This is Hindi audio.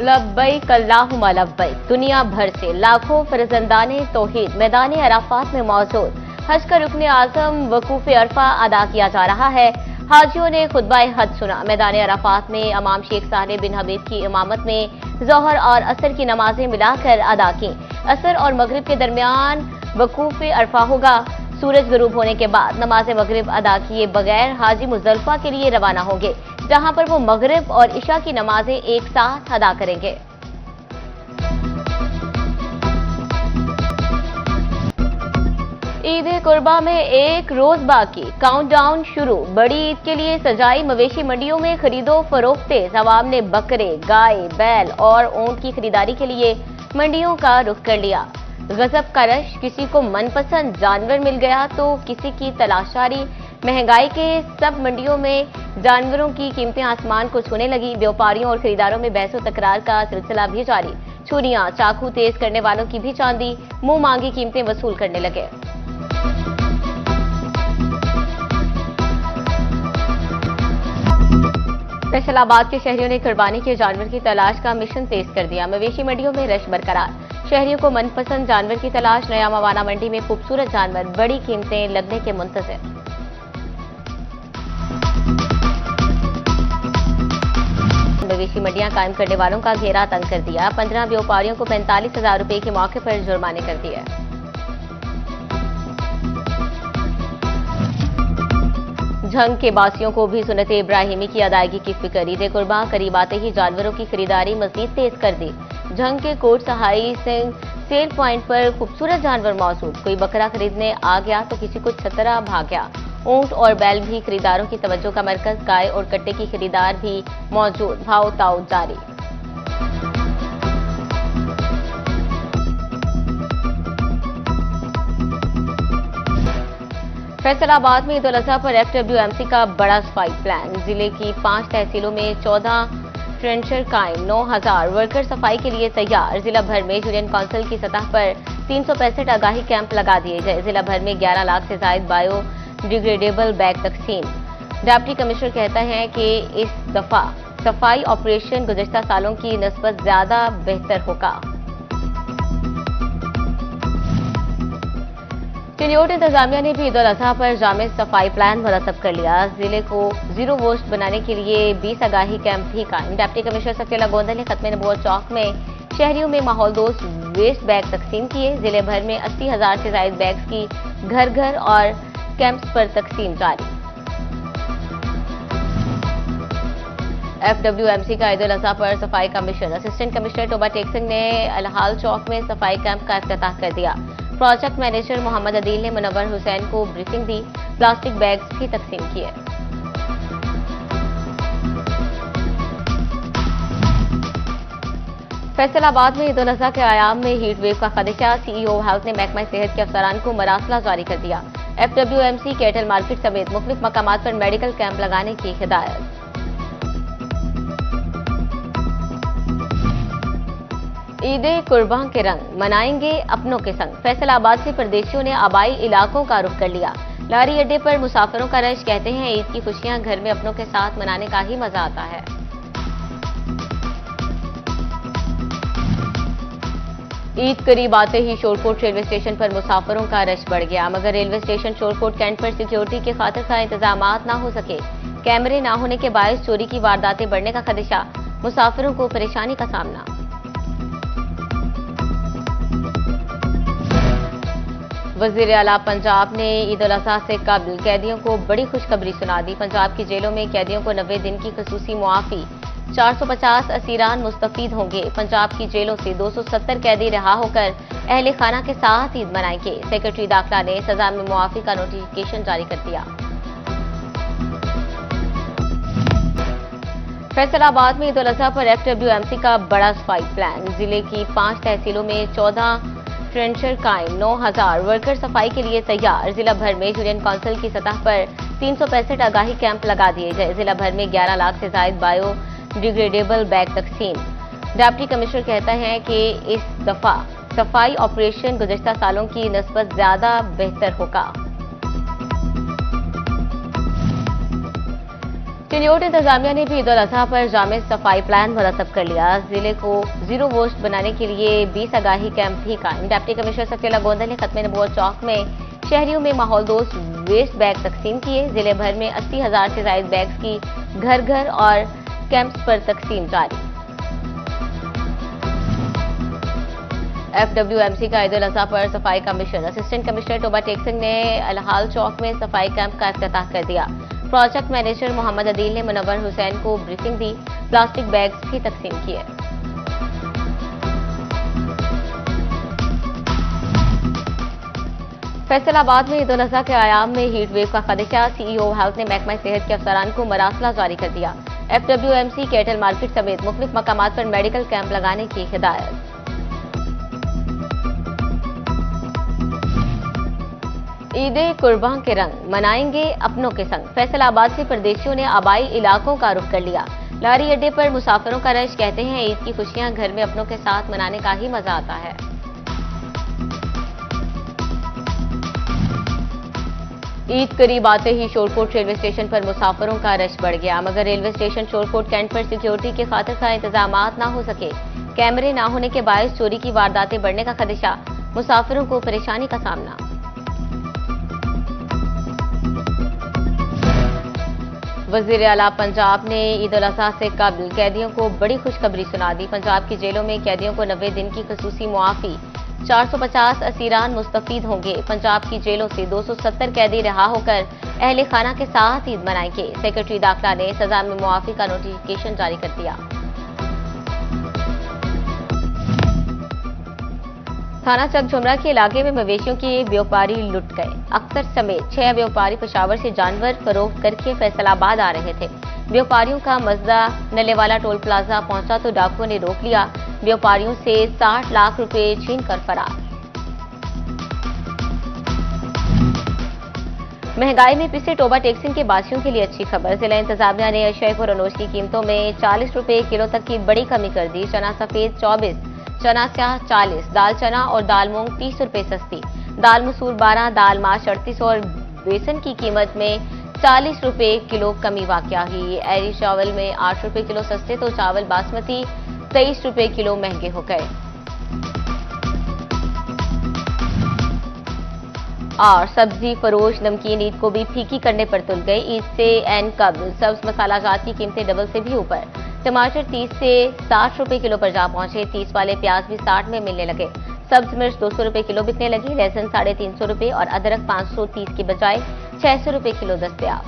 लब्बैक अल्लाहुम्मा लब्बैक। दुनिया भर से लाखों फरजंदाने तौहीद मैदान अराफात में मौजूद। हज का रुकन आजम वकूफ अरफा अदा किया जा रहा है। हाजियों ने खुतबा हज सुना। मैदान अराफात में इमाम शेख सालेह बिन हबीब की इमामत में जोहर और असर की नमाजें मिलाकर अदा की। असर और मगरिब के दरमियान वकूफ अरफा होगा। सूरज गुरूब होने के बाद नमाज मगरिब अदा किए बगैर हाजी मुजदलिफा के लिए रवाना होंगे, जहां पर वो मगरिब और इशा की नमाजें एक साथ अदा करेंगे। ईद कुर्बा में एक रोज बाकी, काउंटडाउन शुरू। बड़ी ईद के लिए सजाई मवेशी मंडियों में खरीदो फरोख्ते। अवाम ने बकरे, गाय, बैल और ऊंट की खरीदारी के लिए मंडियों का रुख कर लिया। गजब का रश, किसी को मनपसंद जानवर मिल गया तो किसी की तलाशारी। महंगाई के सब मंडियों में जानवरों की कीमतें आसमान को छूने लगी। व्यापारियों और खरीदारों में बहसो तकरार का सिलसिला भी जारी। छुरियां, चाकू तेज करने वालों की भी चांदी, मुंह मांगी कीमतें वसूल करने लगे। फैसलाबाद के शहरियों ने कुर्बानी के जानवर की तलाश का मिशन तेज कर दिया। मवेशी मंडियों में रश बरकरार। शहरियों को मनपसंद जानवर की तलाश। नया मवाना मंडी में खूबसूरत जानवर, बड़ी कीमतें लगने के मुंतज़िर। मवेशी मंडियां कायम करने वालों का घेरा तंग कर दिया। 15 व्यापारियों को 45,000 रुपए के मौके पर जुर्माने कर दिए। झंग के बासियों को भी सुन्नत इब्राहिमी की अदायगी की फिक्र। ईद कुर्बा करीब आते ही जानवरों की खरीदारी मजीद तेज कर दी। झंग के कोट सहाई सिंह सेल पॉइंट पर खूबसूरत जानवर मौजूद। कोई बकरा खरीदने आ गया तो किसी को छतरा भाग गया। ऊंट और बैल भी खरीदारों की तवज्जो का मरकज। गाय और कट्टे की खरीदार भी मौजूद। भाव ताऊ जारी। फैसलाबाद में ईद उल अजहा पर एफडब्ल्यूएमसी का बड़ा सफाई प्लान। जिले की 5 तहसीलों में 14 ट्रेंचर कायम। 9,000 वर्कर सफाई के लिए तैयार। जिला भर में यूनियन काउंसिल की सतह पर 365 आगाही कैंप लगा दिए गए। जिला भर में 11 लाख से जायद बायो डिग्रेडेबल बैग तकसीम। डिप्टी कमिश्नर कहता है कि इस दफा सफाई ऑपरेशन गुज़िश्ता सालों की निस्बत ज्यादा बेहतर होगा। चिलियोट इंतजामिया ने भी ईद उल अजहा पर जामे सफाई प्लान मुरतब कर लिया। जिले को जीरो वेस्ट बनाने के लिए 20 आगाही कैंप भी कायम। डिप्टी कमिश्नर सफीला गोंदल ने खत्म नबूवत चौक में शहरियों में माहौल दोस्त वेस्ट बैग तकसीम किए। जिले भर में 80,000 से जायद बैग्स की घर घर और कैंप्स पर तकसीम जारी। एफडब्ल्यूएमसी का ईद उल अजहा पर सफाई का मिशन। असिस्टेंट कमिश्नर टोबा टेक सिंह ने अलहाल चौक में सफाई कैंप का इफ्तिताह कर दिया। प्रोजेक्ट मैनेजर मोहम्मद अदील ने मुनव्वर हुसैन को ब्रीफिंग दी। प्लास्टिक बैग्स भी तकसीम किए। फैसलाबाद में ईद उल अजहा के आयाम में हीट वेव का खदशा। सीईओ हेल्थ ने महकमा सेहत के अफसरान को मरासला जारी कर दिया। एफडब्ल्यूएमसी कैटल मार्केट समेत मुख्तलिफ मकामात पर मेडिकल कैंप लगाने की हिदायत। ईद कुर्बान के रंग मनाएंगे अपनों के संग। फैसलाबाद से परदेशियों ने आबाई इलाकों का रुख कर लिया। लारी अड्डे पर मुसाफिरों का रश। कहते हैं ईद की खुशियां घर में अपनों के साथ मनाने का ही मजा आता है। ईद करीब आते ही शोरकोट रेलवे स्टेशन पर मुसाफिरों का रश बढ़ गया, मगर रेलवे स्टेशन शोरकोट कैंट पर सिक्योरिटी के खातिर का इंतजाम न हो सके। कैमरे न होने के बायस चोरी की वारदातें बढ़ने का खदशा। मुसाफिरों को परेशानी का सामना। वजीर आला पंजाब ने ईद उल अजहा से कबल कैदियों को बड़ी खुशखबरी सुना दी। पंजाब की जेलों में कैदियों को 90 दिन की खसूसी मुआफी। 450 असीरान मुस्तफीद होंगे। पंजाब की जेलों से 270 कैदी रहा होकर अहले खाना के साथ ईद मनाएंगे। सेक्रेटरी दाखिला ने सजा में मुआफी का नोटिफिकेशन जारी कर दिया। फैसलाबाद में ईद उल अजहा पर एफडब्ल्यूएमसी का बड़ा सफाई प्लान। जिले की 5 तहसीलों में 14 ट्रेंचर कायम। 9,000 वर्कर सफाई के लिए तैयार। जिला भर में यूनियन काउंसिल की सतह पर 365 आगाही कैंप लगा दिए गए। जिला भर में 11 लाख से जायद बायो डिग्रेडेबल बैग तकसीम। डिप्टी कमिश्नर कहता है कि इस दफा सफाई ऑपरेशन गुज़िश्ता सालों की निस्बत ज्यादा बेहतर होगा। सिल्योट इंतजामिया ने भी ईद उल अजहा पर जामे सफाई प्लान मुरतब कर लिया। जिले को जीरो वेस्ट बनाने के लिए 20 आगाही कैंप भी कायम। डिप्टी कमिश्नर सफीला गोंदल ने खत्म नबूवत चौक में शहरियों में माहौल दोस्त वेस्ट बैग तकसीम किए। जिले भर में 80,000 से ज्यादा बैग्स की घर घर और कैंप्स पर तकसीम जारी। FWMC का ईद उल अजहा पर सफाई का मिशन। असिस्टेंट कमिश्नर टोबा टेक सिंह ने अलहाल चौक में सफाई कैंप का इफ्तिताह कर दिया। प्रोजेक्ट मैनेजर मोहम्मद अदील ने मुनव्वर हुसैन को ब्रीफिंग दी। प्लास्टिक बैग्स भी तकसीम किए। फैसलाबाद में ईद उल अजहा के आयाम में हीट वेव का खदशा। CEO हेल्थ ने महकमा सेहत के अफसरान को मरासला जारी कर दिया। FWMC कैटल मार्केट समेत मुख्तलिफ मकामात पर मेडिकल कैंप लगाने की हिदायत। ईद कुर्बान के रंग मनाएंगे अपनों के संग। फैसलाबाद से परदेशियों ने आबाई इलाकों का रुख कर लिया। लारी अड्डे पर मुसाफिरों का रश। कहते हैं ईद की खुशियां घर में अपनों के साथ मनाने का ही मजा आता है। ईद करीब आते ही शोरकोट रेलवे स्टेशन पर मुसाफिरों का रश बढ़ गया, मगर रेलवे स्टेशन शोरकोट कैंट पर सिक्योरिटी के खातिर का इंतजाम न हो सके। कैमरे न होने के बायस चोरी की वारदातें बढ़ने का खदशा। मुसाफिरों को परेशानी का सामना। वजीर आला पंजाब ने ईद उल अजहा से कबल कैदियों को बड़ी खुशखबरी सुना दी। पंजाब की जेलों में कैदियों को 90 दिन की खसूसी मुआफी। 450 असीरान मुस्तफीद होंगे। पंजाब की जेलों से 270 कैदी रिहा होकर अहले खाना के साथ ईद मनाएंगे। सेक्रेटरी दाखिला ने सजा में मुआफी का नोटिफिकेशन जारी कर दिया। थाना चक झुमरा के इलाके में मवेशियों के व्यापारी लुट गए। अख्तर समेत 6 व्यापारी पेशावर से जानवर फरोख्त करके फैसलाबाद आ रहे थे। व्यापारियों का मजदा नलेवाला टोल प्लाजा पहुंचा तो डाकुओं ने रोक लिया। व्यापारियों से 60 लाख रुपए छीनकर फरार। महंगाई में पिछले टोबा टेक सिंह के बाशियों के लिए अच्छी खबर। जिला इंतजामिया ने अशय और अनोज की कीमतों में 40 रुपए किलो तक की बड़ी कमी कर दी। चना सफेद 24, चना स्याह 40, दाल चना और दाल मूंग 30 रुपए सस्ती, दाल मसूर 12, दाल माश 38 और बेसन की कीमत में 40 रुपए किलो कमी वाक़या हुई। एरी चावल में 8 रुपए किलो सस्ते तो चावल बासमती 23 रुपए किलो महंगे हो गए। और सब्जी फरोश नमकीन ईद को भी फीकी करने पर तुल गए। ईद से एन कबल सब्ज मसाला जात की कीमतें डबल से भी ऊपर। टमाटर 30 से 60 रुपए किलो पर जा पहुंचे। 30 वाले प्याज भी 60 में मिलने लगे। सब्ज मिर्च 200 रुपए किलो बिकने लगी। लहसुन 350 रुपए और अदरक 530 की बजाय 600 रुपए किलो दस्तयाब।